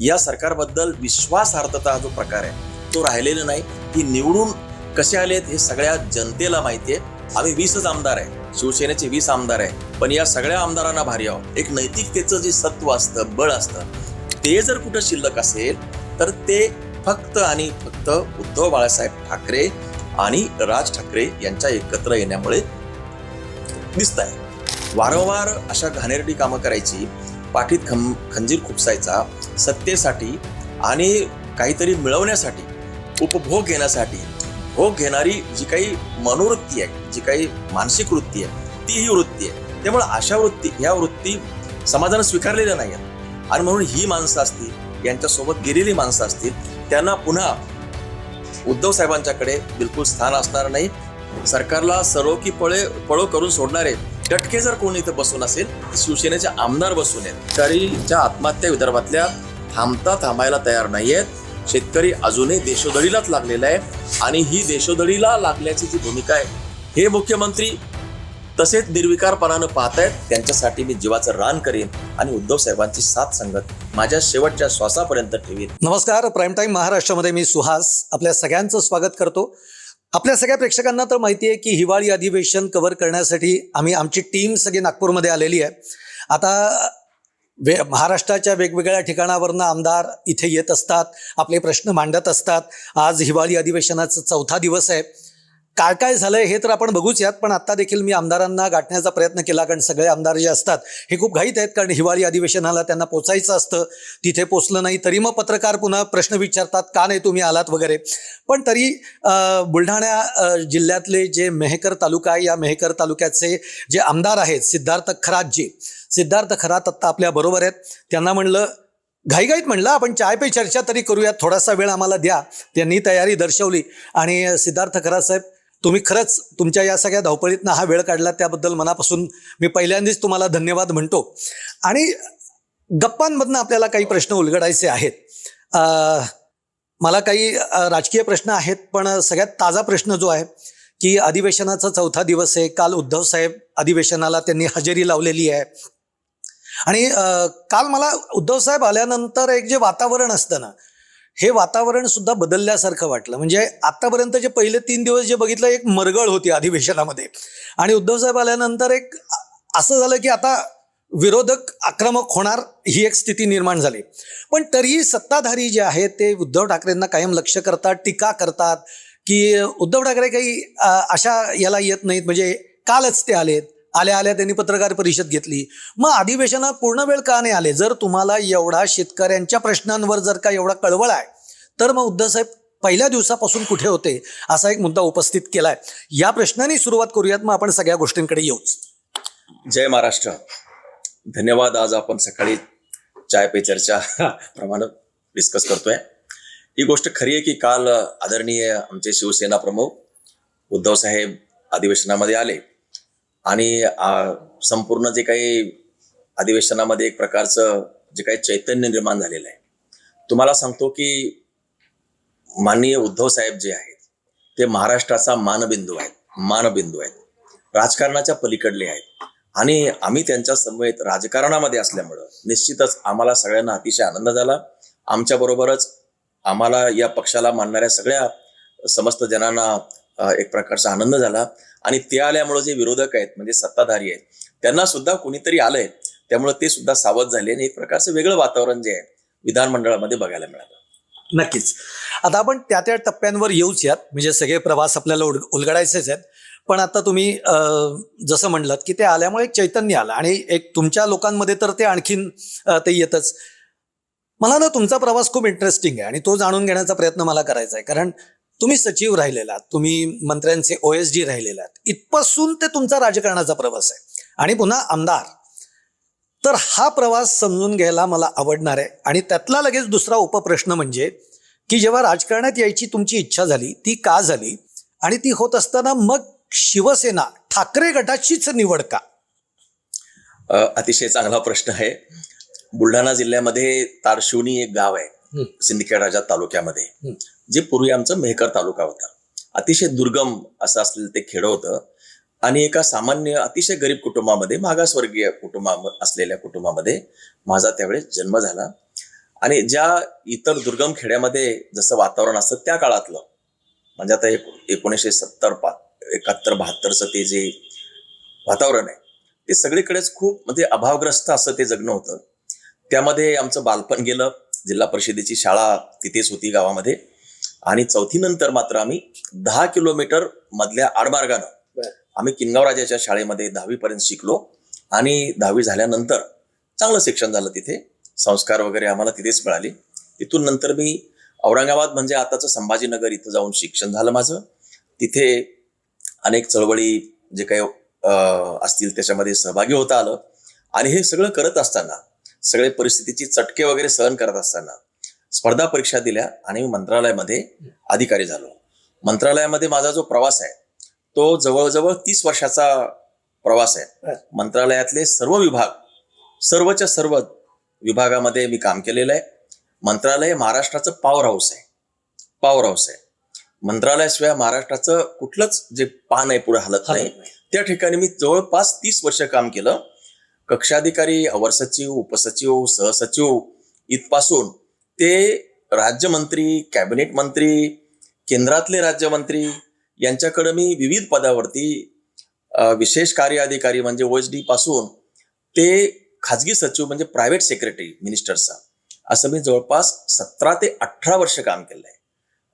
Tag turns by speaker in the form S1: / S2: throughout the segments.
S1: या सरकारबद्दल विश्वासार्हता जो प्रकार आहे तो राहिलेला नाही. की निवडून कसे आलेत हे सगळ्या जनतेला माहिती आहे. आम्ही 20च आमदार आहे, शिवसेनेचे 20 आमदार आहे, पण या सगळ्या आमदारांना भारी आहोत. एक नैतिकतेचं जे सत्व असतं, बळ असतं, ते जर कुठं शिल्लक असेल तर ते फक्त आणि फक्त उद्धव बाळासाहेब ठाकरे आणि राज ठाकरे यांच्या एकत्र येण्यामुळे दिसत आहे. वारंवार अशा घाणेरडी कामं करायची, पाठीत खंजीर खुपसायचा, सत्तेसाठी आणि काहीतरी मिळवण्यासाठी, उपभोग घेण्यासाठी, भोग घेणारी जी काही मनोवृत्ती आहे, जी काही मानसिक वृत्ती आहे, ती ही वृत्ती आहे. त्यामुळे अशा ह्या वृत्ती समाजानं स्वीकारलेल्या नाही आहेत. आणि म्हणून ही माणसं असतील, यांच्यासोबत गेलेली माणसं असतील, त्यांना पुन्हा उद्धव साहेबांच्याकडे बिलकुल स्थान असणार नाही. सरकारला सरो की पळो करून सोडणारे टटके जर कोणी इथं बसून असेल तर शिवसेनेचे आमदार बसून आहेत. शेतकरीच्या आत्महत्या विदर्भातल्या थांबायला तयार नाहीयेत. शेतकरी अजूनही देशोधडीलाच लागलेला आहे आणि ही देशोधडीला लागल्याची जी भूमिका आहे हे मुख्यमंत्री तसेच निर्विकारपणानं पाहतायत. त्यांच्यासाठी मी जीवाचं रान करेन आणि उद्धव साहेबांची साथ संगत माझ्या शेवटच्या श्वासापर्यंत ठेवीन.
S2: नमस्कार, प्राईम टाईम महाराष्ट्रामध्ये मी सुहास आपल्या सगळ्यांचं स्वागत करतो. आपल्या सगळ्या प्रेक्षकांना तर माहिती आहे की हिवाळी अधिवेशन कव्हर करण्यासाठी आमची टीम सगळी नागपूरमध्ये आलेली आहे. आता महाराष्ट्राच्या वेगवेगळ्या ठिकाणावरनं आमदार इथे येत असतात, आपले प्रश्न मांडत असतात. आज हिवाळी अधिवेशनाचा 4था दिवस आहे. काय काय झालंय हे तर आपण बघूच यात, पण आता देखील मी आमदारांना गाठण्याचा प्रयत्न केला, कारण सगळे आमदार जे असतात हे खूप घाईत आहेत, कारण हिवाळी अधिवेशनाला त्यांना पोचायचं असतं. तिथे पोचलं नाही तरी मग पत्रकार पुन्हा प्रश्न विचारतात, का नाही तुम्ही आलात वगैरे. पण तरी बुलढाणा जिल्ह्यातले जे मेहकर तालुका आहे, या मेहकर तालुक्याचे जे आमदार आहेत सिद्धार्थ खरात आत्ता आपल्या बरोबर आहेत. त्यांना म्हणलं, घाईघाईत म्हणलं आपण चाय पे चर्चा तरी करूयात, थोडासा वेळ आम्हाला द्या. त्यांनी तयारी दर्शवली आणि सिद्धार्थ खरात साहेब, तुम्ही खरंच तुमच्या या सगळ्या धावपळीतनं हा वेळ काढला त्याबद्दल मनापासून मी पहिल्यांदाच तुम्हाला धन्यवाद म्हणतो. आणि गप्पांमधनं आपल्याला काही प्रश्न उलगडायचे आहेत. मला काही राजकीय प्रश्न आहेत, पण सगळ्यात ताजा प्रश्न जो आहे की अधिवेशनाचा 4था दिवस आहे. काल उद्धव साहेब अधिवेशनाला त्यांनी हजेरी लावलेली आहे. आणि काल मला उद्धव साहेब आल्यानंतर एक जे वातावरण असतं ना, हे वातावरण सुद्धा बदलल्यासारखं वाटलं. म्हणजे आतापर्यंत जे पहिले 3 दिवस जे बघितलं, एक मरगळ होती अधिवेशनामध्ये, आणि उद्धव साहेब आल्यानंतर एक असं झालं की आता विरोधक आक्रमक होणार, ही एक स्थिती निर्माण झाली. पण तरीही सत्ताधारी जे आहेत ते उद्धव ठाकरेंना कायम लक्ष करतात, टीका करतात की उद्धव ठाकरे काही अशा याला येत नाहीत. म्हणजे कालच ते आल्या त्यांनी पत्रकार परिषद घेतली. मग अधिवेशनात पूर्ण वेळ का नाही आले? जर तुम्हाला एवढा शेतकऱ्यांच्या प्रश्नांवर जर का एवढा कळवळ आहे, तर मग उद्धव साहेब पहिल्या दिवसापासून कुठे होते, असा एक मुद्दा उपस्थित केलाय. या प्रश्नाने सुरुवात करूयात, मग आपण सगळ्या गोष्टींकडे येऊच.
S1: जय महाराष्ट्र. धन्यवाद. आज आपण सकाळी चाय पे चर्चा प्रमाणे डिस्कस करतोय. ही गोष्ट खरी आहे की काल आदरणीय आमचे शिवसेना प्रमुख उद्धव साहेब अधिवेशनामध्ये आले आणि संपूर्ण जे काही अधिवेशनामध्ये एक प्रकारचं जे काही चैतन्य निर्माण झालेलं आहे. तुम्हाला सांगतो की माननीय उद्धव साहेब जे आहेत ते महाराष्ट्राचा मानबिंदू आहेत, राजकारणाच्या पलीकडले आहेत. आणि आम्ही त्यांच्या समवेत राजकारणामध्ये असल्यामुळं निश्चितच आम्हाला सगळ्यांना अतिशय आनंद झाला. आमच्याबरोबरच आम्हाला या पक्षाला मानणाऱ्या सगळ्या समस्त जनांना एक प्रकारचा आनंद झाला. आणि ते आल्यामुळे जे विरोधक आहेत, म्हणजे सत्ताधारी आहेत, त्यांना सुद्धा कोणीतरी आलंय, त्यामुळे ते सुद्धा सावध झाले आणि एक प्रकारचं वेगळं वातावरण जे आहे विधानमंडळामध्ये बघायला मिळालं.
S2: नक्कीच. आता आपण त्या टप्प्यांवर येऊच यात, म्हणजे सगळे प्रवास आपल्याला उलगडायचेच आहेत. पण आता तुम्ही जसं म्हणलात की ते आल्यामुळे एक चैतन्य आलं आणि एक तुमच्या लोकांमध्ये तर ते आणखीन ते येतच. मला ना तुमचा प्रवास खूप इंटरेस्टिंग आहे आणि तो जाणून घेण्याचा प्रयत्न मला करायचा आहे. कारण तुम्ही सचिव राहिलेला, तुम्ही मंत्र्यांचे OSD राहिलेला, इथपासून ते तुमचा राजकारणाचा प्रवास आहे आणि पुन्हा आमदार. तर हा प्रवास समजून घ्यायला मला आवडणार आहे. आणि त्यातला लगेच दुसरा उपप्रश्न म्हणजे की जेव्हा राजकारणात यायची तुमची इच्छा झाली, ती का झाली? आणि ती होत असताना मग शिवसेना ठाकरे गटाचीच निवड का?
S1: अतिशय चांगला प्रश्न आहे. बुलढाणा जिल्ह्यामध्ये तारशिवनी एक गाव आहे सिंदखेड राजा तालुक्यामध्ये, जे पूर्वी आमचं मेहकर तालुका होता. अतिशय दुर्गम असं असलेलं ते खेडं होतं आणि एका सामान्य अतिशय गरीब कुटुंबामध्ये, मागासवर्गीय असलेल्या कुटुंबामध्ये माझा त्यावेळेस जन्म झाला. आणि ज्या इतर दुर्गम खेड्यामध्ये जसं वातावरण असतं त्या काळातलं, म्हणजे आता 1971 ते जे वातावरण आहे ते सगळीकडेच खूप म्हणजे अभावग्रस्त असं ते जगणं होतं. त्यामध्ये आमचं बालपण गेलं. जिल्हा परिषदेची शाळा तिथेच होती गावामध्ये. आणि चौथी नंतर मात्र आम्ही 10 किलोमीटर मधल्या आडमार्गानं आम्ही किनगाव राजाच्या शाळेमध्ये 10वी पर्यंत शिकलो. आणि 10वी झाल्यानंतर चांगलं शिक्षण झालं तिथे. संस्कार वगैरे आम्हाला तिथेच मिळाले. तिथून नंतर मी औरंगाबाद म्हणजे आताचं संभाजीनगर इथं जाऊन शिक्षण झालं माझं. तिथे अनेक चळवळी जे काही असतील त्याच्यामध्ये सहभागी होता आलं. आणि हे सगळं करत असताना, सगळे परिस्थितीची चटके वगैरे सहन करत असताना स्पर्धा परीक्षा दिल्या आणि मंत्रालयामध्ये अधिकारी झालो. मंत्रालयामध्ये माझा जो प्रवास आहे तो जवळजवळ 30 वर्षाचा प्रवास आहे. मंत्रालयातले सर्व विभाग, सर्वच्या सर्व विभागामध्ये मी काम केलेलं आहे. मंत्रालय महाराष्ट्राचं पॉवर हाऊस आहे. पॉवर हाऊस आहे. मंत्रालयाशिवाय महाराष्ट्राचं कुठलंच जे पान आहे पुढे हलत नाही. त्या ठिकाणी मी जवळपास 30 वर्ष काम केलं. कक्षाधिकारी, अवर सचिव, उपसचिव, सहसचिव इथपासून ते राज्यमंत्री, कॅबिनेट मंत्री, केंद्रातले राज्यमंत्री यांच्याकडे मी विविध पदावरती विशेष कार्य अधिकारी म्हणजे OSD पासून ते खाजगी सचिव म्हणजे प्रायव्हेट सेक्रेटरी मिनिस्टरचा, असं मी जवळपास 17 ते 18 वर्ष काम केलं आहे.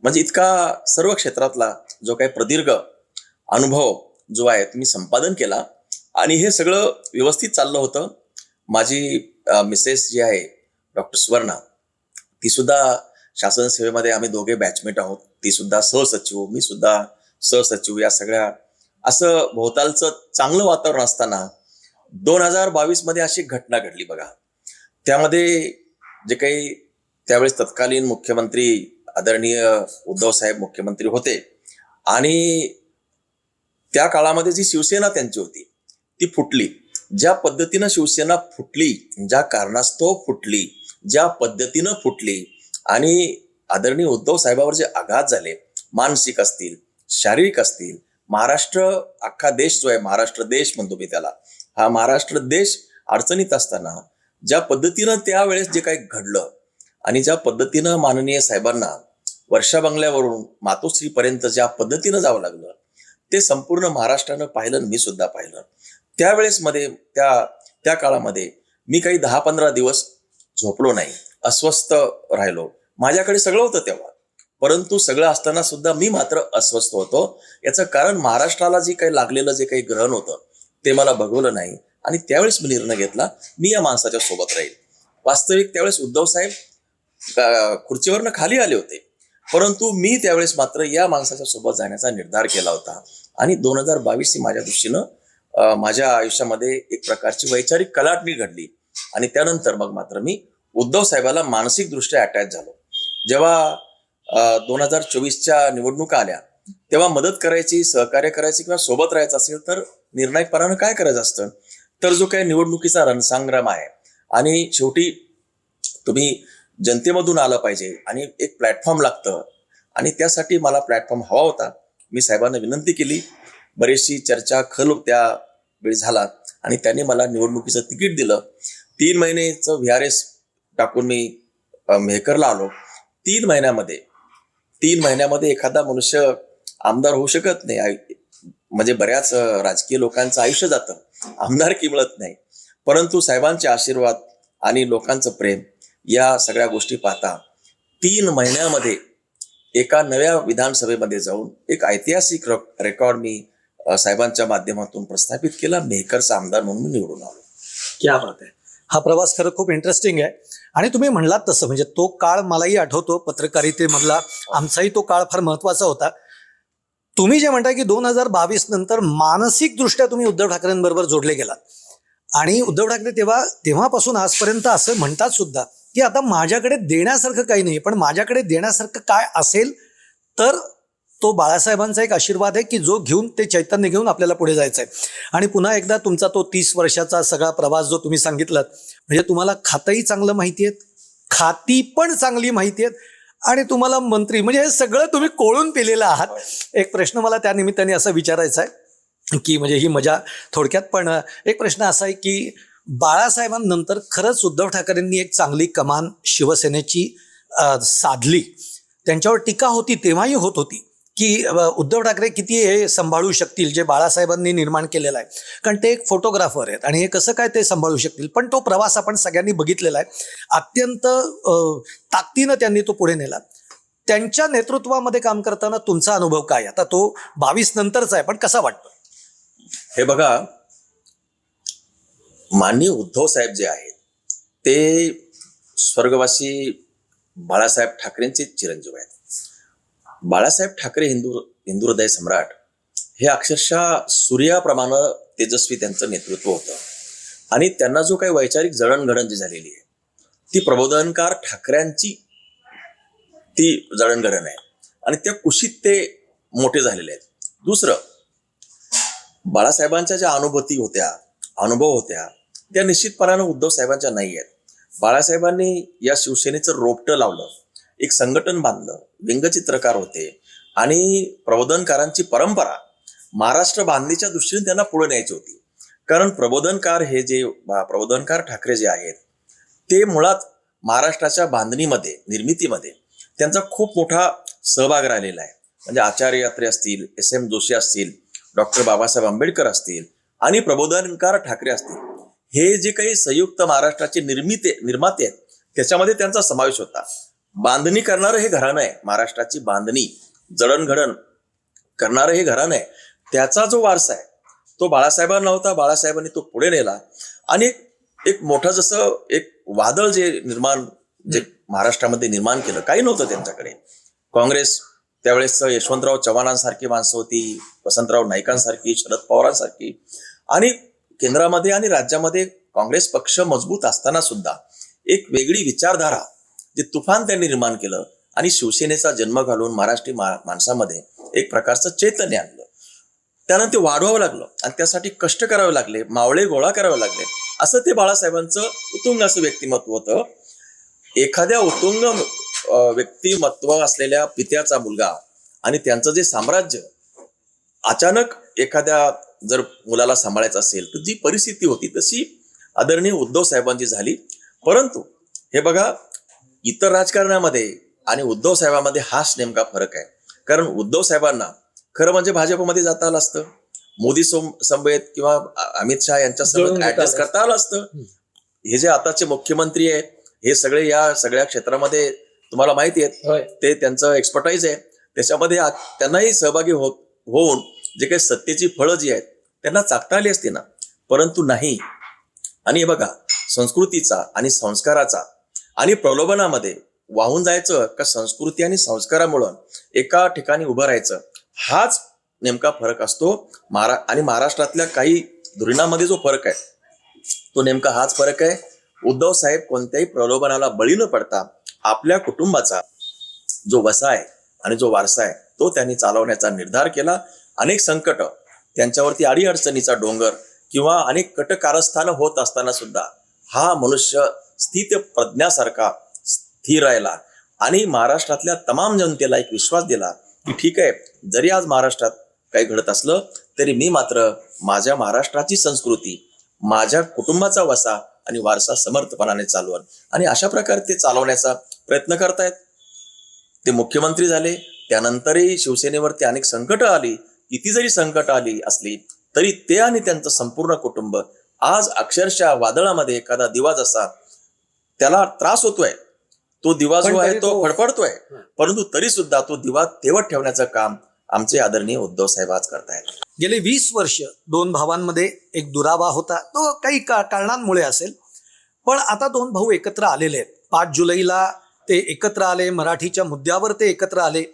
S1: म्हणजे इतका सर्व क्षेत्रातला जो काही प्रदीर्घ अनुभव जो आहे मी संपादन केला. आणि हे सगळं व्यवस्थित चाललं होतं. माझी मिसेस जी आहे डॉक्टर सुवर्णा, ती सुद्धा शासन सेवेमध्ये आम्ही दोघे बॅचमेट आहोत. ती सुद्धा सहसचिव, मी सुद्धा सहसचिव. या सगळ्या असं भोवतालचं चांगलं वातावरण असताना 2022 मध्ये अशी घटना घडली बघा. त्यामध्ये जे काही त्यावेळेस तत्कालीन मुख्यमंत्री आदरणीय उद्धव साहेब मुख्यमंत्री होते. आणि त्या काळामध्ये जी शिवसेना त्यांची होती ती फुटली. ज्या पद्धतीनं शिवसेना फुटली, ज्या कारणास्तव फुटली, ज्या पद्धतीनं फुटली आणि आदरणीय उद्धव साहेबांवर जे आघात झाले, मानसिक असतील, शारीरिक असतील, महाराष्ट्र अख्खा देश जो आहे, महाराष्ट्र देश म्हणतो मी त्याला, हा महाराष्ट्र देश अडचणीत असताना ज्या पद्धतीनं त्यावेळेस जे काही घडलं आणि ज्या पद्धतीनं माननीय साहेबांना वर्षा बंगल्यावरून मातोश्रीपर्यंत ज्या पद्धतीनं जावं लागलं ते संपूर्ण महाराष्ट्रानं पाहिलं. मी सुद्धा पाहिलं. त्यावेळेस मध्ये त्या काळामध्ये मी काही 10-15 दिवस झोपलो नाही, अस्वस्थ राहिलो. माझ्याकडे सगळं होतं तेव्हा, परंतु सगळं असताना सुद्धा मी मात्र अस्वस्थ होतो. याचं कारण महाराष्ट्राला जे काही लागलेलं जे काही ग्रहण होतं ते मला बघवलं नाही. आणि त्यावेळेस मी निर्णय घेतला, मी या माणसाच्या सोबत राहील. वास्तविक त्यावेळेस उद्धव साहेब खुर्चीवरनं खाली आले होते, परंतु मी त्यावेळेस मात्र या माणसाच्या सोबत जाण्याचा निर्धार केला होता. आणि 2022 ही माझ्या दृष्टीनं माझ्या आयुष्यामध्ये एक प्रकारची वैचारिक कलाटणी घडली. आणि त्यानंतर मग मात्र मी उद्धव साहेबाला मानसिकदृष्ट्या अटॅच झालो. जेव्हा 2024च्या निवडणुका आल्या तेव्हा मदत करायची, सहकार्य करायची किंवा सोबत राहायचं असेल तर निर्णायकपणानं काय करायचं असतं, तर जो काही निवडणुकीचा रणसंग्राम आहे आणि शेवटी तुम्ही जनतेमधून आलं पाहिजे आणि एक प्लॅटफॉर्म लागतं. आणि त्यासाठी मला प्लॅटफॉर्म हवा होता. मी साहेबांना विनंती केली. बरीचशी चर्चा खल त्यावेळी झाला आणि त्यांनी मला निवडणुकीचं तिकीट दिलं. 3 महिन्याचं VRS टाकून मी मेहकरला आलो. 3 महिन्यामध्ये एखादा मनुष्य आमदार होऊ शकत नाही. म्हणजे बऱ्याच राजकीय लोकांचं आयुष्य जातं, आमदारकी मिळत नाही. परंतु साहेबांचे आशीर्वाद आणि लोकांचं प्रेम या सगळ्या गोष्टी पाहता 3 महिन्यामध्ये एका नव्या विधानसभेमध्ये जाऊन एक ऐतिहासिक रेकॉर्ड मी साहेबांच्या माध्यमातून प्रस्थापित केला. मेहकरचा आमदार म्हणून निवडून आलो.
S2: क्या बात आहे. हा प्रवास खरं खूप इंटरेस्टिंग आहे. आणि तुम्ही म्हणलात तसं म्हणजे तो काळ मलाही आठवतो, पत्रकारितेमधला आमचाही तो काळ फार महत्वाचा होता. तुम्ही जे म्हणताय की 2022 नंतर मानसिकदृष्ट्या तुम्ही उद्धव ठाकरेंबरोबर जोडले गेलात. आणि उद्धव ठाकरे तेव्हापासून आजपर्यंत असं म्हणतात सुद्धा की आता माझ्याकडे देण्यासारखं काही नाही, पण माझ्याकडे देण्यासारखं काय असेल तर तो बाळासाहेबांचा एक आशीर्वाद आहे की जो घेऊन ते चैतन्य घेऊन आपल्याला पुढे जायचं आहे. आणि पुन्हा एकदा तुमचा तो 30 वर्षाचा सगळा प्रवास जो तुम्ही सांगितलात, म्हणजे तुम्हाला खातंही चांगलं माहिती आहेत, खाती पण चांगली माहिती आहेत आणि तुम्हाला मंत्री म्हणजे हे सगळं तुम्ही कोळून पेलेलं आहात. एक प्रश्न मला त्या निमित्ताने असा विचारायचा आहे की म्हणजे ही मजा थोडक्यात, पण एक प्रश्न असा आहे की बाळासाहेबांनंतर खरंच उद्धव ठाकरेंनी एक चांगली कमान शिवसेनेची साधली. त्यांच्यावर टीका होती, तेव्हाही होत होती, की उद्धव ठाकरे किती हे सांभाळू शकतील जे बाळासाहेबांनी निर्माण केलेलं आहे. कारण ते एक फोटोग्राफर आहेत आणि हे कसं काय ते सांभाळू शकतील. पण तो प्रवास आपण सगळ्यांनी बघितलेला आहे. अत्यंत ताकदीनं त्यांनी तो पुढे नेला. त्यांच्या नेतृत्वामध्ये काम करताना तुमचा अनुभव काय? आता तो 22 नंतरचा आहे, पण कसा वाटतो?
S1: हे बघा, माननीय उद्धव साहेब जे आहेत ते स्वर्गवासी बाळासाहेब ठाकरेंचे चिरंजीव आहेत. बाळासाहेब ठाकरे हिंदू हृदय सम्राट हे अक्षरशः सूर्याप्रमाणे तेजस्वी त्यांचं नेतृत्व होतं. आणि त्यांना जो काही वैचारिक जडणघडण जी झालेली आहे ती प्रबोधनकार ठाकऱ्यांची ती जडणघडण आहे आणि त्या कुशीत ते मोठे झालेले आहेत. दुसरं, बाळासाहेबांच्या ज्या अनुभव होत्या त्या निश्चितपणानं उद्धव साहेबांच्या नाही आहेत. बाळासाहेबांनी या शिवसेनेचं रोपटं लावलं, एक संघटन बांधलं, व्यंगचित्रकार होते आणि प्रबोधनकारांची परंपरा महाराष्ट्र बांधणीच्या दृष्टीने त्यांना पुढे न्यायची होती. कारण प्रबोधनकार ठाकरे जे आहेत ते मुळात महाराष्ट्राच्या बांधणीमध्ये, निर्मितीमध्ये त्यांचा खूप मोठा सहभाग राहिलेला आहे. म्हणजे आचार्य यात्रे असतील, SM जोशी असतील, डॉक्टर बाबासाहेब आंबेडकर असतील आणि प्रबोधनकार ठाकरे असतील, हे जे काही संयुक्त महाराष्ट्राचे निर्माते आहेत त्याच्यामध्ये त्यांचा समावेश होता. बांधणी करणारं हे घराणं आहे, महाराष्ट्राची बांधणी जडणघडण करणारं हे घराणं आहे, त्याचा जो वारसा आहे तो बाळासाहेबांना होता. बाळासाहेबांनी तो पुढे नेला आणि एक मोठं जसं एक वादळ जे महाराष्ट्रामध्ये निर्माण केलं, काही नव्हतं त्यांच्याकडे. काँग्रेस त्यावेळेस यशवंतराव चव्हाणांसारखी माणसं होती, वसंतराव नाईकांसारखी, शरद पवारांसारखी, आणि केंद्रामध्ये आणि राज्यामध्ये काँग्रेस पक्ष मजबूत असताना सुद्धा एक वेगळी विचारधारा जे तुफान त्यांनी निर्माण केलं आणि शिवसेनेचा जन्म घालून महाराष्ट्री माणसामध्ये एक प्रकारचं चैतन्य आणलं. त्यानंतर ते वाढवावं लागलं आणि त्यासाठी कष्ट करावे लागले, मावळे गोळा करावे लागले. असं ते बाळासाहेबांचं उत्तुंग असं व्यक्तिमत्व होतं. एखाद्या उत्तुंग व्यक्तिमत्व असलेल्या पित्याचा मुलगा आणि त्यांचं जे साम्राज्य अचानक एखाद्या जर मुलाला सांभाळायचं असेल तर जी परिस्थिती होती तशी आदरणीय उद्धव साहेबांची झाली. परंतु हे बघा, इतर राजकारणामध्ये आणि उद्धव साहेबांमध्ये हाच नेमका फरक आहे. कारण उद्धव साहेबांना खरं म्हणजे भाजपमध्ये जाता आलं असतं, मोदी समवेत किंवा अमित शहा यांच्या सोबत ऍडजस्ट करता आलं असतं. हे जे आताचे मुख्यमंत्री आहेत हे सगळे या सगळ्या क्षेत्रामध्ये तुम्हाला माहिती आहेत, ते त्यांचं एक्सपर्टाईज आहे, त्याच्यामध्ये त्यांनाही सहभागी होऊन जे काही सत्तेची फळं जी आहेत त्यांना चाकता आली असते ना, परंतु नाही. आणि हे बघा, संस्कृतीचा आणि संस्काराचा आणि प्रलोभनामध्ये वाहून जायचं का संस्कृती आणि संस्कारामुळं एका ठिकाणी उभं राहायचं, हाच नेमका फरक असतो. आणि महाराष्ट्रातल्या काही धुरीणामध्ये जो फरक आहे तो नेमका हाच फरक आहे. उद्धव साहेब कोणत्याही प्रलोभनाला बळी न पडता आपल्या कुटुंबाचा जो वसा आहे आणि जो वारसा आहे तो त्यांनी चालवण्याचा निर्धार केला. अनेक संकट, त्यांच्यावरती अडीअडचणीचा डोंगर किंवा अनेक कटकारस्थानं होत असताना सुद्धा हा मनुष्य स्थित प्रज्ञासारखा स्थिर राहिला आणि महाराष्ट्रातल्या तमाम जनतेला एक विश्वास दिला की ठीक आहे, जरी आज महाराष्ट्रात काही घडत असलं तरी मी मात्र माझ्या महाराष्ट्राची संस्कृती, माझ्या कुटुंबाचा वसा आणि वारसा समर्थपणाने चालवण. आणि अशा प्रकारे ते चालवण्याचा प्रयत्न करतायत. ते मुख्यमंत्री झाले, त्यानंतरही शिवसेनेवरती अनेक संकट आली. किती जरी संकट आली असली तरी ते आणि त्यांचं संपूर्ण कुटुंब आज अक्षरशः वादळामध्ये एखादा दिवा जसा त्याला त्रास होतोय, तो दिवा जो आहे तो फडफडतोय, परंतु तरी सुद्धा तो दिवा तेवत ठेवण्याचं काम आमचे आदरणीय उद्धव साहेब आज करतायत.
S2: गेले 20 वर्ष दोन भावांमध्ये एक दुरावा होता, तो काही कारणांमुळे असेल, पण आता दोन भाऊ एकत्र आलेले आहेत. 5 जुलैला ते एकत्र आले, मराठीच्या मुद्द्यावर ते एकत्र आले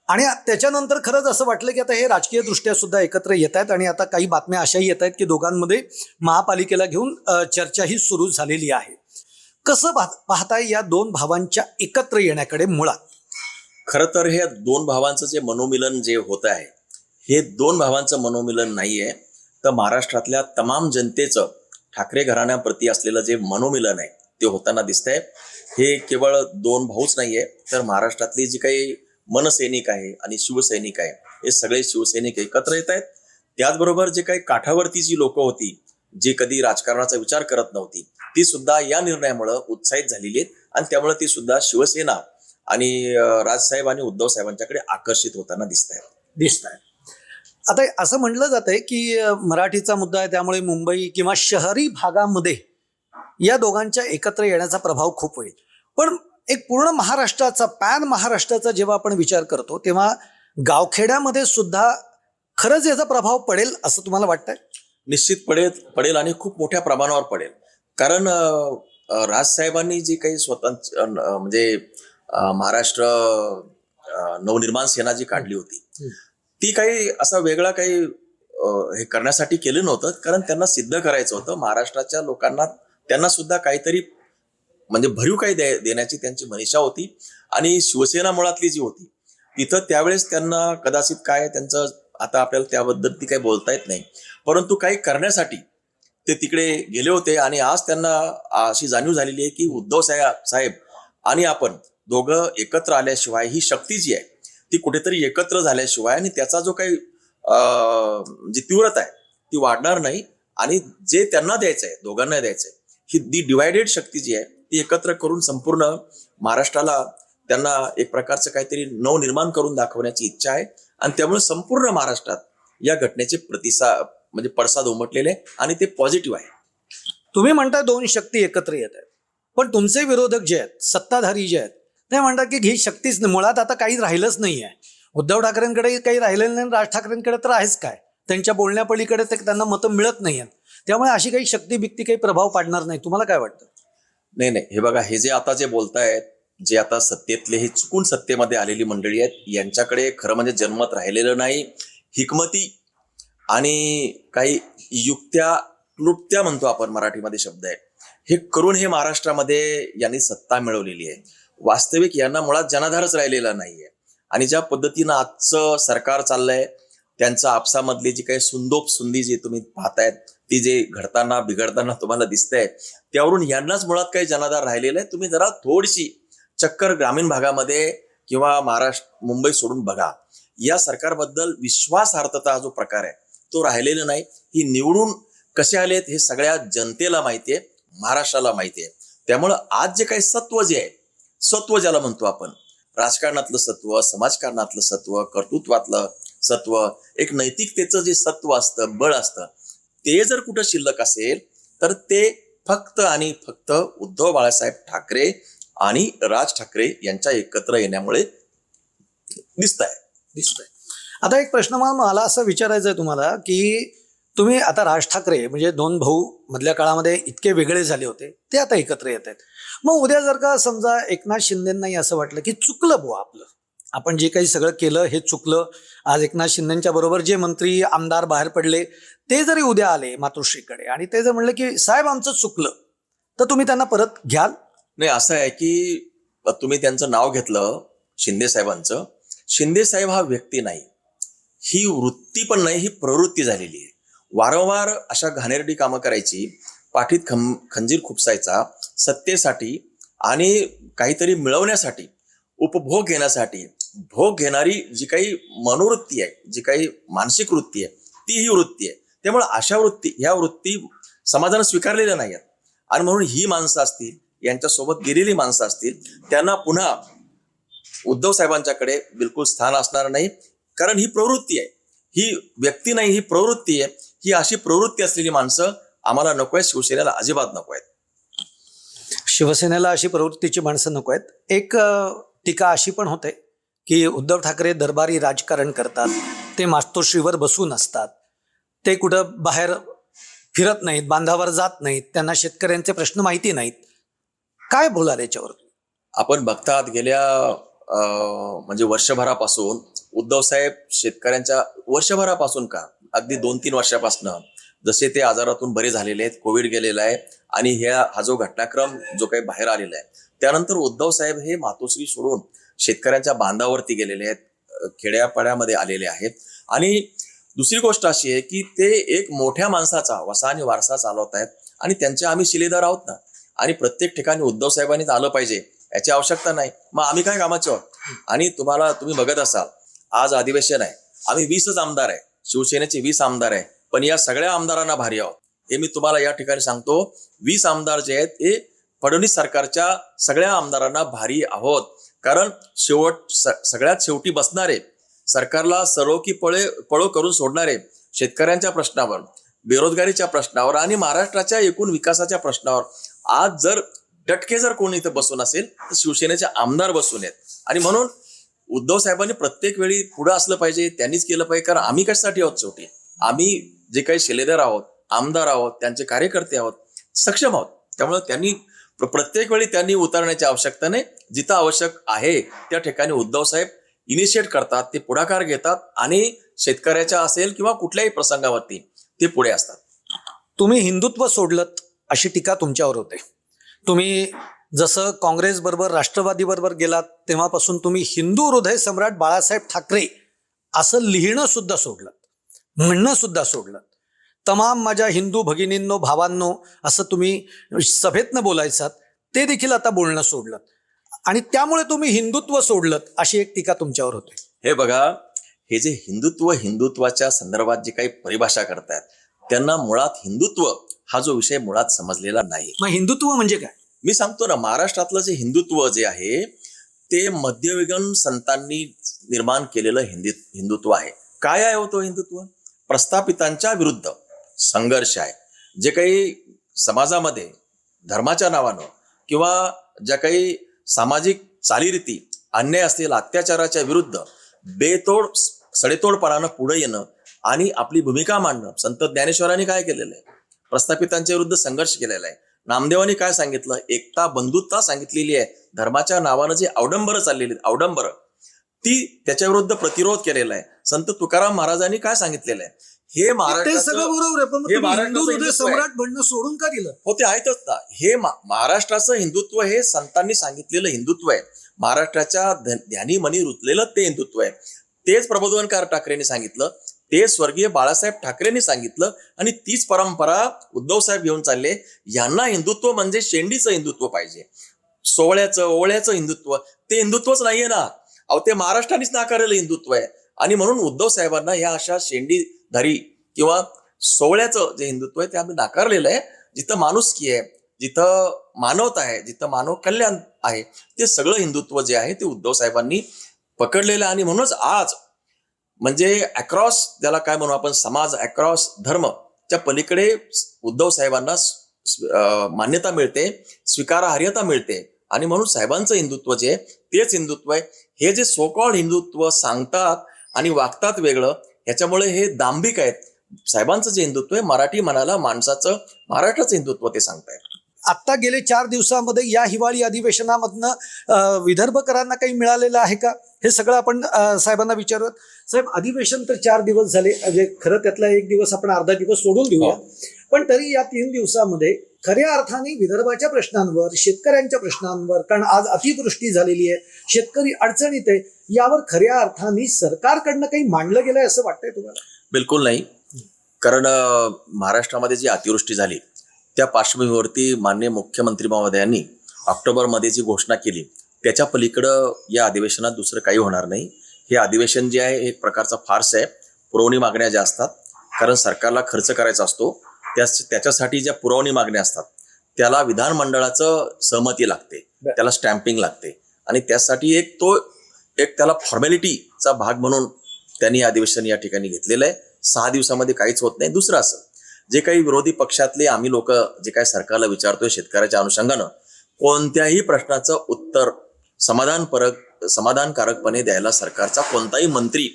S2: आणि त्याच्यानंतर खरंच असं वाटलं की आता हे राजकीय दृष्ट्या सुद्धा एकत्र येत आहेत. आणि आता काही बातम्या अशाही येत आहेत की दोघांमध्ये महापालिकेला घेऊन चर्चाही सुरू झालेली आहे. कसं पाहताय या दोन भावांच्या एकत्र येण्याकडे? मुळात
S1: खरं तर हे दोन भावांचं जे मनोमिलन जे होत आहे हे दोन भावांचं मनोमिलन नाहीये, तर महाराष्ट्रातल्या तमाम जनतेचं ठाकरे घराण्याप्रती असलेलं जे मनोमिलन आहे ते होताना दिसतंय. हे केवळ दोन भाऊच नाहीये, तर महाराष्ट्रातली जी काही मनसैनिक आहे आणि शिवसैनिक आहे हे सगळे शिवसैनिक एकत्र येत आहेत. त्याचबरोबर जे काही काठावरती जी लोक होती जी कधी राजकारणाचा विचार करत नव्हती, ती सुद्धा या निर्णयामुळे उत्साहित झालेली आहेत आणि त्यामुळे ती सुद्धा शिवसेना आणि राजसाहेब आणि उद्धव साहेबांच्याकडे आकर्षित होताना दिसत आहे.
S2: आता असं म्हटलं जातंय की मराठीचा मुद्दा आहे, त्यामुळे मुंबई किंवा शहरी भागामध्ये या दोघांच्या एकत्र येण्याचा प्रभाव खूप होईल. पण एक पूर्ण महाराष्ट्राचा, पॅन महाराष्ट्राचा जेव्हा आपण विचार करतो तेव्हा गावखेड्यामध्ये सुद्धा खरंच याचा प्रभाव पडेल असं तुम्हाला वाटतंय?
S1: निश्चित पडेल आणि खूप मोठ्या प्रमाणावर पडेल. कारण राजसाहेबांनी जी काही स्वतंत्र म्हणजे महाराष्ट्र नवनिर्माण सेना जी काढली होती, ती काही असा वेगळा काही हे करण्यासाठी केलं नव्हतं. कारण त्यांना सिद्ध करायचं होतं महाराष्ट्राच्या लोकांना, त्यांना सुद्धा काहीतरी म्हणजे भरीव काही देण्याची त्यांची मनीषा होती. आणि शिवसेना मुळातली जी होती तिथं त्यावेळेस त्यांना कदाचित काय त्यांचं, आता आपल्याला त्याबद्दल ती काही बोलता येत नाही, परंतु काही करण्यासाठी ते तिकडे गेले होते. आणि आज त्यांना अशी जाणीव झालेली आहे की उद्धव साहेब आणि आपण दोघं एकत्र आल्याशिवाय ही शक्ती जी आहे ती कुठेतरी एकत्र झाल्याशिवाय आणि त्याचा जो काही जी तीव्रता आहे ती वाढणार नाही. आणि जे त्यांना द्यायचं आहे, दोघांना द्यायचं आहे, ही दी डिवायडेड शक्ती जी आहे ती एकत्र करून संपूर्ण महाराष्ट्राला त्यांना एक प्रकारचं काहीतरी नवनिर्माण करून दाखवण्याची इच्छा आहे. आणि त्यामुळे संपूर्ण महाराष्ट्रात या घटनेचे प्रतिसाद म्हणजे पडसाद उमटलेले आणि ते पॉझिटिव्ह आहे.
S2: तुम्ही म्हणता दोन शक्ती एकत्र येत आहेत, पण तुमचे विरोधक जे आहेत, सत्ताधारी जे आहेत, ते म्हणतात की ही शक्तीच मुळात आता काही राहिलंच नाही आहे. उद्धव ठाकरेंकडे काही राहिलेलं नाही, राज ठाकरेंकडे तर आहेच काय, त्यांच्या बोलण्यापलीकडे त्यांना मतं मिळत नाही आहेत. त्यामुळे अशी काही शक्ती बिक्ती काही प्रभाव पाडणार नाही. तुम्हाला काय वाटतं?
S1: नाही, हे बघा, हे जे आता जे बोलतायत, जे आता सत्तेतले हे चुकून सत्तेमध्ये आलेली मंडळी आहेत, यांच्याकडे खरं म्हणजे जनमत राहिलेलं नाही. हिकमती आणि काही युक्त्या, क्लुप्त्या म्हणतो आपण मराठीमध्ये शब्द आहे, हे करून हे महाराष्ट्रामध्ये यांनी सत्ता मिळवलेली आहे. वास्तविक यांना मुळात जनाधारच राहिलेला नाहीये. आणि ज्या पद्धतीनं आजचं सरकार चाललंय, त्यांचं आपसामधली जी काही सुंदोप सुंदी जी तुम्ही पाहतायत, ती जे घडताना बिघडताना तुम्हाला दिसतंय, त्यावरून यांनाच मुळात काही जनाधार राहिलेला आहे. तुम्ही जरा थोडीशी चक्कर ग्रामीण भागामध्ये किंवा महाराष्ट्र मुंबई सोडून बघा. या सरकारबद्दल विश्वासार्हता जो प्रकार आहे तो राहिलेला नाही. ही निवडून कसे आलेत हे सगळ्या जनतेला माहितीये, महाराष्ट्राला माहितीये. त्यामुळं आज जे काही सत्व जे आहे, सत्व ज्याला म्हणतो आपण, राजकारणातलं सत्व, समाजकारणातलं सत्व, कर्तृत्वातलं सत्व, एक नैतिकतेचं जे सत्व असतं, बळ असतं, ते जर कुठं शिल्लक असेल तर ते फक्त आणि फक्त उद्धव बाळासाहेब ठाकरे आणि राज ठाकरे यांच्या एकत्र येण्यामुळे दिसतंय.
S2: आता एक प्रश्न मला असा विचारायचा आहे तुम्हाला की तुम्ही आता राज ठाकरे म्हणजे दोन भाऊ मधल्या काळामध्ये इतके वेगळे झाले होते, ते आता एकत्र येत आहेत. मग उद्या जर का समजा एकनाथ शिंदेंनाही असं वाटलं की चुकलं बुवा, आपलं आपण जे काही सगळं केलं हे चुकलं, आज एकनाथ शिंदेच्या बरोबर जे मंत्री आमदार बाहेर पडले ते जरी उद्या आले मातोश्रीकडे आणि ते जर म्हणले की साहेब आमचं चुकलं, तर तुम्ही त्यांना परत घ्याल?
S1: नाही, असं आहे की तुम्ही त्यांचं नाव घेतलं शिंदे साहेबांचं. शिंदे साहेब हा व्यक्ती नाही, ही वृत्ती पण नाही, ही प्रवृत्ती झालेली आहे. वारंवार अशा घाणेरडी कामं करायची, पाठीत खंजीर खुपसायचा, सत्तेसाठी आणि काहीतरी मिळवण्यासाठी, उपभोग घेण्यासाठी, भोग घेणारी जी काही मनोवृत्ती आहे, जी काही मानसिक वृत्ती आहे, ती ही वृत्ती आहे. त्यामुळे अशा ह्या वृत्ती समाजाने स्वीकारलेल्या नाही आहेत. आणि म्हणून ही माणसं असतील, यांच्यासोबत गेलेली माणसं असतील, त्यांना पुन्हा उद्धव साहेबांच्याकडे बिलकुल स्थान असणार नाही. कारण ही प्रवृत्ती आहे, ही व्यक्ती नाही, ही प्रवृत्ती आहे. ही अशी प्रवृत्ती असलेली माणसं आम्हाला नको आहेत, शिवसेनेला अजिबात नको आहेत.
S2: शिवसेनेला अशी प्रवृत्तीची माणसं नको आहेत. एक टीका अशी पण होते की उद्धव ठाकरे दरबारी राजकारण करतात, ते मातोश्रीवर बसून असतात, ते कुठं बाहेर फिरत नाहीत, बांधावर जात नाहीत, त्यांना शेतकऱ्यांचे प्रश्न माहिती नाहीत. काय बोलाल याच्यावर?
S1: आपण बघतात गेल्या म्हणजे वर्षभरापासून उद्धव साहेब शेतकऱ्यांच्या, वर्षभरापासून का अगदी 2-3 वर्षापासून जसे ते आजारातून बरे झालेले आहेत, कोविड गेलेला आहे आणि हा जो घटनाक्रम जो काही बाहेर आलेला आहे, त्यानंतर उद्धव साहेब हे मातोश्री सोडून शेतकऱ्यांच्या बांधावरती गेलेले आहेत, खेड्यापाड्यामध्ये आलेले आहेत. आणि दुसरी गोष्ट अशी आहे की ते एक मोठ्या माणसाचा वसा आणि वारसा चालवत आहेत आणि त्यांचे आम्ही शिलेदार आहोत ना. आणि प्रत्येक ठिकाणी उद्धव साहेबांनीच आलं पाहिजे याची आवश्यकता नाही. मग आम्ही काय कामाचे आहोत? आणि तुम्ही बघत असाल, आज अधिवेशन आहे, आम्ही 20च आमदार आहे, शिवसेनेचे 20 आमदार आहे, पण या सगळ्या आमदारांना भारी आहोत. हे मी तुम्हाला या ठिकाणी सांगतो. 20 आमदार जे आहेत हे फडणवीस सरकारच्या सगळ्या आमदारांना भारी आहोत. कारण सगळ्यात शेवटी बसणारे, सरकारला सरो की पळो करून सोडणारे, शेतकऱ्यांच्या प्रश्नावर, बेरोजगारीच्या प्रश्नावर आणि महाराष्ट्राच्या एकूण विकासाच्या प्रश्नावर आज जर डटके जर कोणी इथं बसून असेल तर शिवसेनेचे आमदार बसून आहेत. आणि म्हणून उद्धव साहेबांनी प्रत्येक वेळी पुढे असलं पाहिजे, त्यांनीच केलं पाहिजे. कारण आम्ही कशासाठी आहोत? शेवटी आम्ही जे काही शिलेदार आहोत, आमदार आहोत, त्यांचे कार्यकर्ते आहोत, सक्षम आहोत. त्यामुळे त्यांनी प्रत्येक वेळी त्यांनी उतरण्याची आवश्यकता नाही. जिथं आवश्यक आहे त्या ठिकाणी उद्धव साहेब इनिशिएट करतात, ते पुढाकार घेतात आणि शेतकऱ्याच्या असेल किंवा कुठल्याही प्रसंगावरती ते पुढे असतात.
S2: तुम्ही हिंदुत्व सोडलं अशी टीका तुमच्यावर होते. तुम्ही जसं काँग्रेस बरोबर राष्ट्रवादी बरोबर गेलात तेव्हापासून तुम्ही हिंदू हृदय सम्राट बाळासाहेब ठाकरे असं लिहिणं सुद्धा सोडलं, म्हणणं सुद्धा सोडलं. तमाम माझ्या हिंदू भगिनींनो, भावांनो असं तुम्ही सभेतनं बोलायचात, ते देखील आता बोलणं सोडलं आणि त्यामुळे तुम्ही हिंदुत्व सोडलं अशी एक टीका तुमच्यावर होते.
S1: हे बघा, हे जे हिंदुत्वाच्या संदर्भात जे काही परिभाषा करतायत त्यांना मुळात हिंदुत्व हा जो विषय मुळात समजलेला नाही.
S2: मग हिंदुत्व म्हणजे काय?
S1: मी सांगतो ना, महाराष्ट्रातलं जे हिंदुत्व जे आहे ते मध्ययुगीन संतांनी निर्माण केलेलं हिंदुत्व आहे. काय आहे तो हिंदुत्व? प्रस्थापितांच्या विरुद्ध संघर्ष आहे. जे काही समाजामध्ये धर्माच्या नावानं किंवा ज्या काही सामाजिक चालीरीती अन्याय असतील, अत्याचाराच्या विरुद्ध बेतोड सडेतोडपणानं पुढे येणं आणि आपली भूमिका मांडणं. संत ज्ञानेश्वरांनी काय केलेलं आहे? प्रस्थापितांच्या विरुद्ध संघर्ष केलेला आहे. नामदेवांनी काय सांगितलं? एकता बंधुता सांगितलेली आहे. धर्माच्या नावानं जे अवडंबरं चाललेली अवडंबरं ती त्याच्या विरुद्ध प्रतिरोध केलेला आहे. संत तुकाराम महाराजांनी काय सांगितलेलं आहे? हे
S2: महाराष्ट्राचं सम्राट बनणं सोडून का दिलं?
S1: हो, ते आहेतच ना. हे महाराष्ट्राचं हिंदुत्व हे संतांनी सांगितलेलं हिंदुत्व आहे. महाराष्ट्राच्या ध्यानी मनी रुतलेलं ते हिंदुत्व आहे. तेच प्रबोधनकार ठाकरेंनी सांगितलं, ते स्वर्गीय बाळासाहेब ठाकरेंनी सांगितलं आणि तीच परंपरा उद्धव साहेब घेऊन चालले. यांना हिंदुत्व म्हणजे शेंडीचं हिंदुत्व पाहिजे, सोहळ्याचं ओवळ्याचं हिंदुत्व. ते हिंदुत्वच नाहीये ना. अहो, ते महाराष्ट्रानेच नाकारलेलं हिंदुत्व आहे. आणि म्हणून उद्धव साहेबांना या अशा शेंडीधारी किंवा सोहळ्याचं जे हिंदुत्व आहे ते आम्ही नाकारलेलं आहे. जिथं माणुसकी आहे, जिथं मानवता आहे, जिथं मानव कल्याण आहे, ते सगळं हिंदुत्व जे आहे ते उद्धव साहेबांनी पकडलेलं आहे. आणि म्हणूनच आज म्हणजे अक्रॉस, ज्याला काय म्हणू आपण, समाज अक्रॉस धर्मच्या पलीकडे उद्धव साहेबांना मान्यता मिळते, स्वीकारार्हता मिळते. आणि म्हणून साहेबांचं हिंदुत्व जे तेच हिंदुत्व आहे. हे जे सो कॉल्ड हिंदुत्व सांगतात आणि वागतात वेगळं, ह्याच्यामुळे हे दांभिक आहेत. साहेबांचं जे हिंदुत्व आहे मराठी मनाला माणसाचं, महाराष्ट्राचं हिंदुत्व ते सांगतायत.
S2: आता गेले 4 दिवसामध्ये या हिवाळी अधिवेशनामधनं विदर्भकरांना काही मिळालेलं आहे का? हे सगळं आपण साहेबांना विचारूयात. साहेब, अधिवेशन तर 4 दिवस झाले, म्हणजे खरं त्यातला एक दिवस आपण अर्धा दिवस सोडून देऊया. पण तरी या 3 दिवसामध्ये खऱ्या अर्थाने विदर्भाच्या प्रश्नांवर, शेतकऱ्यांच्या प्रश्नांवर, कारण आज अतिवृष्टी झालेली आहे, शेतकरी अडचणीत आहे, यावर खऱ्या अर्थाने सरकारकडनं काही मांडलं गेलंय असं वाटतंय तुम्हाला?
S1: बिलकुल नाही. कारण महाराष्ट्रामध्ये जी अतिवृष्टी झाली त्या पार्श्वभूमीवरती माननीय मुख्यमंत्री महोदयांनी ऑक्टोबरमध्ये जी घोषणा केली त्याच्या पलीकडं या अधिवेशनात दुसरं काही होणार नाही. हे अधिवेशन जे आहे एक प्रकारचा फार्स आहे. पुरवणी मागण्या ज्या असतात, कारण सरकारला खर्च करायचा असतो, त्याच्यासाठी ज्या पुरवणी मागण्या असतात त्याला विधानमंडळाचं सहमती लागते, त्याला स्टॅम्पिंग लागते. आणि त्यासाठी एक त्याला फॉर्मॅलिटीचा भाग म्हणून त्यांनी अधिवेशन या ठिकाणी घेतलेलं आहे. 6 दिवसामध्ये काहीच होत नाही. दुसरं असं, जे काही विरोधी पक्षातले आम्ही लोक जे काही सरकारला विचारतोय शेतकऱ्याच्या अनुषंगानं, कोणत्याही प्रश्नाचं उत्तर समाधानकारकपणे द्यायला सरकारचा कोणताही मंत्री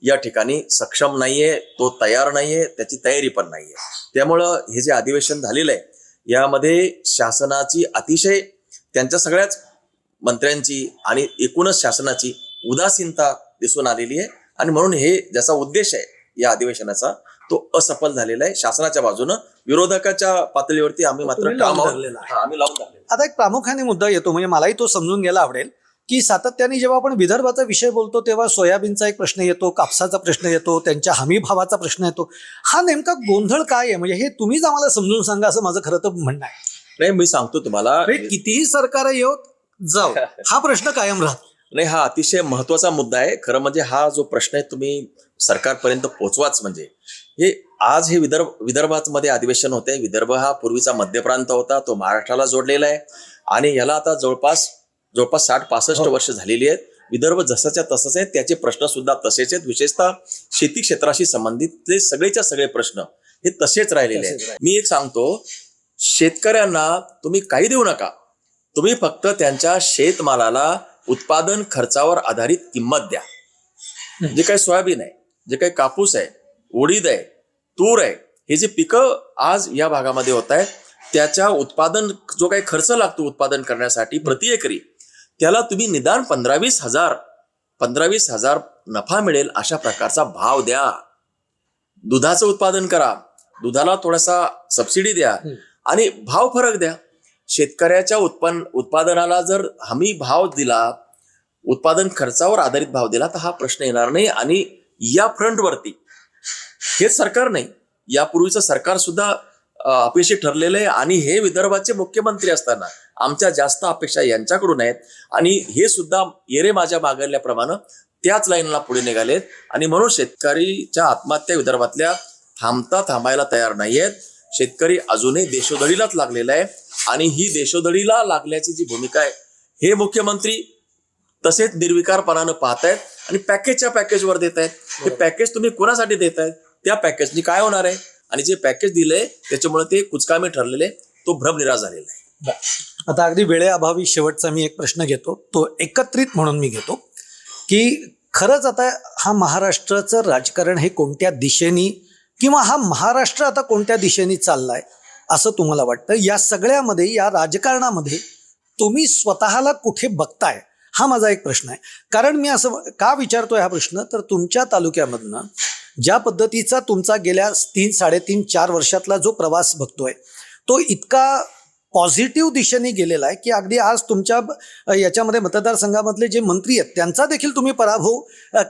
S1: या ठिकाणी सक्षम नाहीये, तो तयार नाहीये, त्याची तयारी पण नाहीये. त्यामुळं हे जे अधिवेशन झालेलं आहे यामध्ये शासनाची अतिशय, त्यांच्या सगळ्याच मंत्र्यांची आणि एकूणच शासनाची उदासीनता दिसून आलेली आहे. आणि म्हणून हे ज्याचा उद्देश आहे या अधिवेशनाचा तो असफल झालेला आहे शासनाच्या बाजूनं. विरोधकाच्या पातळीवरती आम्ही मात्र आम्ही लावून धरलेला.
S2: आता एक प्रामुख्याने मुद्दा येतो, म्हणजे मलाही तो समजून घ्यायला आवडेल की सातत्याने जेव्हा आपण विदर्भाचा विषय बोलतो तेव्हा सोयाबीनचा एक प्रश्न येतो, कापसाचा प्रश्न येतो, त्यांच्या हमी भावाचा प्रश्न येतो. हा नेमका गोंधळ काय आहे? म्हणजे हे तुम्हीच आम्हाला समजून सांगा असं माझं खरं तर म्हणणं आहे.
S1: नाही, मी सांगतो तुम्हाला,
S2: कितीही सरकार येऊ जाऊ हा प्रश्न कायम राहतो.
S1: नाही, हा अतिशय महत्वाचा मुद्दा आहे. खरं म्हणजे हा जो प्रश्न आहे तुम्ही सरकारपर्यंत पोहोचवाच. म्हणजे हे आज हे विदर्भामध्ये अधिवेशन होते. विदर्भ हा पूर्वीचा मध्य प्रांत होता, तो महाराष्ट्राला जोडलेला आहे आणि याला आता जवळपास 60-65 वर्ष झालेली आहेत. विदर्भ जसाच्या तसंच आहे, त्याचे प्रश्न सुद्धा तसेच आहेत. विशेषतः शेती क्षेत्राशी संबंधितले सगळेच्या सगळे प्रश्न हे तसेच राहिलेले आहेत. मी एक सांगतो, शेतकऱ्यांना तुम्ही काही देऊ नका, तुम्ही फक्त त्यांच्या शेतमालाला उत्पादन खर्चावर आधारित किंमत द्या. जे काही सोयाबीन आहे, जे काही कापूस आहे, उडीद आहे, तूर आहे, हे जे पिकं आज या भागामध्ये होत आहेत, त्याच्या उत्पादन जो काही खर्च लागतो उत्पादन करण्यासाठी प्रति एकरी, त्याला तुम्ही निदान 15-20 हजार नफा मिळेल अशा प्रकारचा भाव द्या. दुधाचं उत्पादन करा, दुधाला थोडासा सबसिडी द्या आणि भाव फरक द्या. शेतकऱ्याच्या उत्पादनाला जर हमी भाव दिला, उत्पादन खर्चावर आधारित भाव दिला, तर हा प्रश्न येणार नाही. आणि या फ्रंटवरती हेच सरकार नाही, यापूर्वीचं सरकार सुद्धा अपयशी ठरलेलं आहे आणि हे विदर्भाचे मुख्यमंत्री असताना आमच्या जास्त अपेक्षा यांच्याकडून आहेत आणि हे सुद्धा येरे माझ्या मागल्याप्रमाणे त्याच लाईनला पुढे निघालेत. आणि म्हणून शेतकरीच्या आत्महत्या विदर्भातल्या थांबायला तयार नाहीयेत. शेतकरी अजूनही देशोधडीलाच लागलेला आहे आणि ही देशोधडीला लागल्याची जी भूमिका आहे, हे मुख्यमंत्री तसेच निर्विकारपणानं पाहतायत आणि पॅकेजवर देत आहेत. हे पॅकेज तुम्ही कोणासाठी देतायत? त्या पॅकेजनी काय होणार आहे? आणि जे पॅकेज दिलंय त्याच्यामुळे ते कुचकामी ठरलेले, तो भ्रमनिराश झालेला आहे.
S2: आता अगदी वेळेअभावी शेवटचा मी एक प्रश्न घेतो, तो एकत्रित म्हणून मी घेतो की खरंच आता हा महाराष्ट्राचं राजकारण हे कोणत्या दिशेने किंवा हा महाराष्ट्र आता कोणत्या दिशेने चाललाय असं तुम्हाला वाटतं? या सगळ्यामध्ये, या राजकारणामध्ये तुम्ही स्वतःला कुठे बघताय? हा माझा एक प्रश्न आहे. कारण मी असं का विचारतोय हा प्रश्न, तर तुमच्या तालुक्यामधनं ज्या पद्धतीचा तुमचा गेल्या 3-3.5-4 वर्षातला जो प्रवास बघतोय, तो इतका पॉझिटिव्ह दिशेने गेलेला आहे की अगदी आज तुमच्या याच्यामध्ये मतदारसंघामधले जे मंत्री आहेत त्यांचा देखील तुम्ही पराभव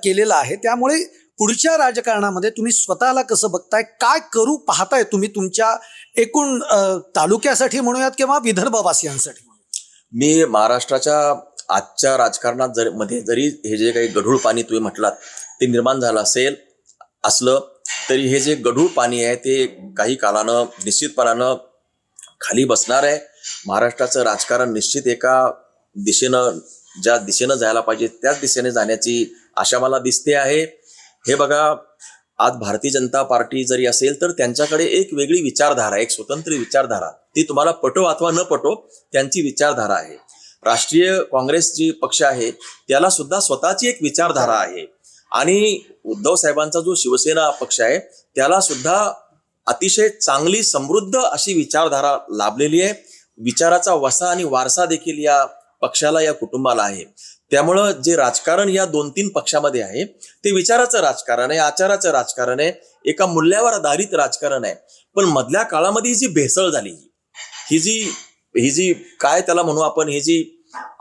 S2: केलेला आहे. त्यामुळे पुढच्या राजकारणामध्ये तुम्ही स्वतःला कसं बघताय, काय करू पाहताय तुम्ही तुमच्या एकूण तालुक्यासाठी किंवा विदर्भवासियांसाठी?
S1: मी महाराष्ट्राच्या आजच्या राजकारणात मध्ये जरी हे जे काही गढूळ पाणी तुम्ही म्हटलात ते निर्माण झालं असलं तरी हे जे गढूळ पाणी आहे ते काही कालानं निश्चितपणानं खाली बसणार आहे. महाराष्ट्राचं राजकारण निश्चित एका दिशेनं, ज्या दिशेनं जायला पाहिजे त्याच दिशेने जाण्याची आशा मला दिसते आहे. हे बघा, आज भारतीय जनता पार्टी जरी असेल तर त्यांच्याकडे एक वेगळी विचारधारा, एक स्वतंत्र विचारधारा, ती तुम्हाला पटो अथवा न पटो त्यांची विचारधारा आहे. राष्ट्रीय काँग्रेस जी पक्ष आहे त्याला सुद्धा स्वतःची एक विचारधारा आहे आणि उद्धव साहेबांचा जो शिवसेना पक्ष आहे त्याला सुद्धा अतिशय चांगली समृद्ध अशी विचारधारा लाभलेली आहे. विचाराचा वसा आणि वारसा देखील या पक्षाला, या कुटुंबाला आहे. त्यामुळं जे राजकारण या 2-3 पक्षामध्ये आहे ते विचाराचं राजकारण आहे, आचाराचं राजकारण आहे, एका मूल्यावर आधारित राजकारण आहे. पण मधल्या काळामध्ये ही जी भेसळ झाली, ही जी काय त्याला म्हणू आपण, ही जी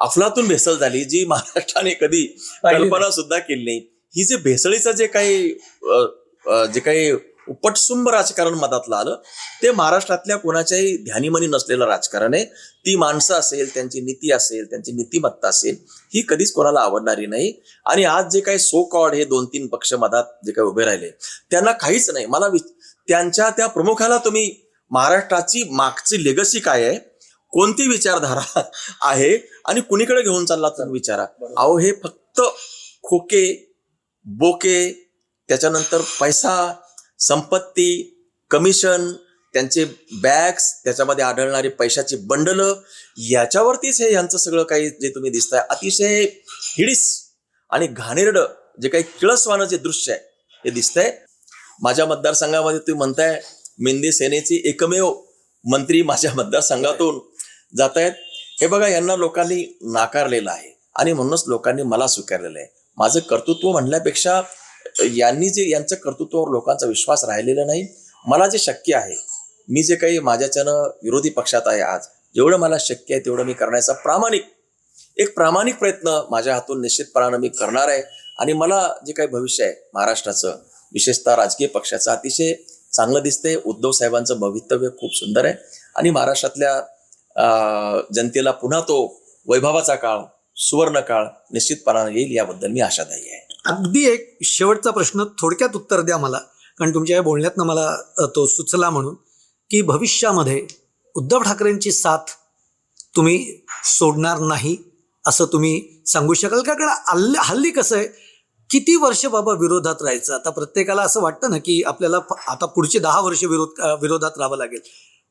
S1: अफलातून भेसळ झाली, जी महाराष्ट्राने कधी कल्पना सुद्धा केली नाही, ही जे भेसळीचं जे काही उपटसुंब राजकारण मधातलं आलं ते महाराष्ट्रातल्या कोणाच्याही ध्यानीमनी नसलेलं राजकारण आहे. ती माणसं असेल, त्यांची नीती असेल, त्यांची नीतिमत्ता असेल, ही कधीच कोणाला आवडणारी नाही. आणि आज जे काही सो कॉल्ड हे 2-3 पक्ष मधात जे काही उभे राहिले त्यांना काहीच नाही. मला त्यांच्या त्या प्रमुखाला तुम्ही महाराष्ट्राची मागची लेगसी काय आहे, कोणती विचारधारा आहे आणि कुणीकडे घेऊन चालला तुम्ही विचारा. अहो, हे फक्त खोके, बोके, त्याच्यानंतर पैसा, संपत्ती, कमिशन, त्यांचे बॅग्स, त्याच्यामध्ये आढळणारी पैशाची बंडलं, याच्यावरतीच हे यांचं सगळं काही जे तुम्ही दिसताय अतिशय हिडीस आणि घाणेरडं जे काही किळसवानं जे दृश्य आहे हे दिसतंय. माझ्या मतदारसंघामध्ये तुम्ही म्हणताय मेंदी सेनेची एकमेव मंत्री माझ्या मतदारसंघातून जात आहेत. हे बघा, यांना लोकांनी नाकारलेलं आहे आणि म्हणूनच लोकांनी मला स्वीकारलेलं आहे. माझं कर्तृत्व म्हणण्यापेक्षा यांचं कर्तृत्वावर लोकांचा विश्वास राहिलेला नाही. मला जे शक्य आहे, मी जे काही माझ्याच्यानं विरोधी पक्षात आहे आज, जेवढं मला शक्य आहे तेवढं मी करण्याचा प्रामाणिक प्रयत्न माझ्या हातून निश्चितपणानं मी करणार आहे. आणि मला जे काही भविष्य आहे महाराष्ट्राचं, विशेषतः राजकीय पक्षाचं, अतिशय चांगलं दिसतंय. उद्धव साहेबांचं भवितव्य खूप सुंदर आहे आणि महाराष्ट्रातल्या जनतेला पुन्हा तो वैभवाचा काळ सुवर्ण काळ निश्चितपणाने येईल याबद्दल मी आशादायी आहे.
S2: अगदी एक शेवटचा प्रश्न थोडक्यात उत्तर द्या मला, कारण तुमच्या या बोलण्यातनं मला तो सुचला म्हणून, की भविष्यामध्ये उद्धव ठाकरेंची साथ तुम्ही सोडणार नाही असं तुम्ही सांगू शकाल का? कारण हल्ली कसं आहे, किती वर्ष बाबा विरोधात राहायचं. आता प्रत्येकाला असं वाटतं ना की आपल्याला आता पुढचे 10 वर्ष विरोधात राहावं लागेल.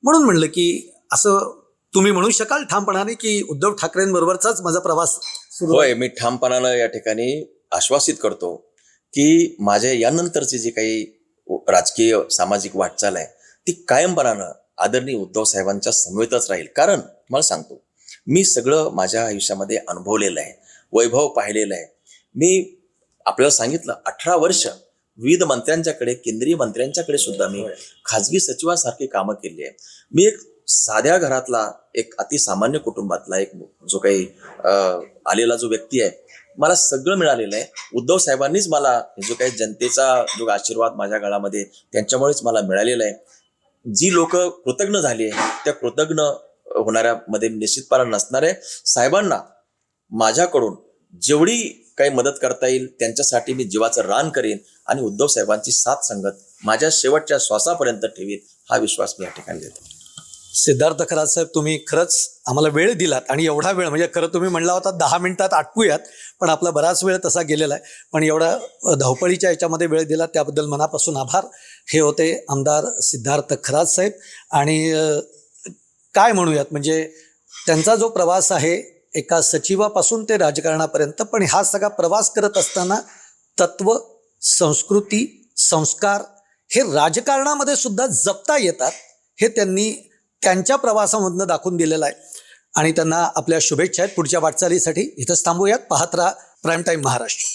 S2: म्हणून म्हणलं की असं तुम्ही म्हणू शकाल ठामपणाने की उद्धव ठाकरेंबरोबरचाच माझा प्रवास सुरू आहे?
S1: होय, मी ठामपणानं या ठिकाणी आश्वासित करतो की माझ्या यानंतरची जी काही राजकीय सामाजिक वाटचाल आहे ती कायमपणानं आदरणीय उद्धव साहेबांच्या समवेतच राहील. कारण मला सांगतो, मी सगळं माझ्या आयुष्यामध्ये अनुभवलेलं आहे, वैभव पाहिलेलं आहे. मी आपल्याला सांगितलं 18 वर्ष विविध मंत्र्यांच्याकडे, केंद्रीय मंत्र्यांच्याकडे सुद्धा मी खाजगी सचिवासारखी कामं केली आहे. मी एक साध्या घरातला, एक अतिसामान्य कुटुंबातला एक जो काही आलेला जो व्यक्ती आहे, मला सगळं मिळालेलं आहे. उद्धव साहेबांनीच मला जो काही जनतेचा जो आशीर्वाद माझ्या गळामध्ये त्यांच्यामुळेच मला मिळालेला आहे. जी लोक कृतज्ञ झाली आहे त्या कृतज्ञ होणाऱ्यामध्ये निश्चितपणे नसणार आहे. साहेबांना माझ्याकडून जेवढी काही मदत करता येईल त्यांच्यासाठी मी जीवाचं रान करेन आणि उद्धव साहेबांची साथ संगत माझ्या शेवटच्या श्वासापर्यंत ठेवीन, हा विश्वास मी या ठिकाणी देतो.
S2: सिद्धार्थ खरात साहेब, तुम्ही खरंच आम्हाला वेळ दिलात. आणि एवढा वेळ म्हणजे खरं तुम्ही म्हणला होता 10 मिनिटात आटपूयात, पण आपला बराच वेळ तसा गेलेला आहे. पण एवढा धावपळीच्या याच्यामध्ये वेळ दिला त्याबद्दल मनापासून आभार. हे होते आमदार सिद्धार्थ खरात साहेब. आणि काय म्हणूयात, म्हणजे त्यांचा जो प्रवास आहे एका सचिवापासून ते राजकारणापर्यंत, पण हा सगळा प्रवास करत असताना तत्व, संस्कृती, संस्कार हे राजकारणामध्ये सुद्धा जपता येतात हे त्यांनी त्यांच्या प्रवासामधनं दाखवून दिलेलं आहे. आणि त्यांना आपल्या शुभेच्छा आहेत पुढच्या वाटचालीसाठी. इथंच थांबूयात. पाहत राहा प्राईम टाईम महाराष्ट्र.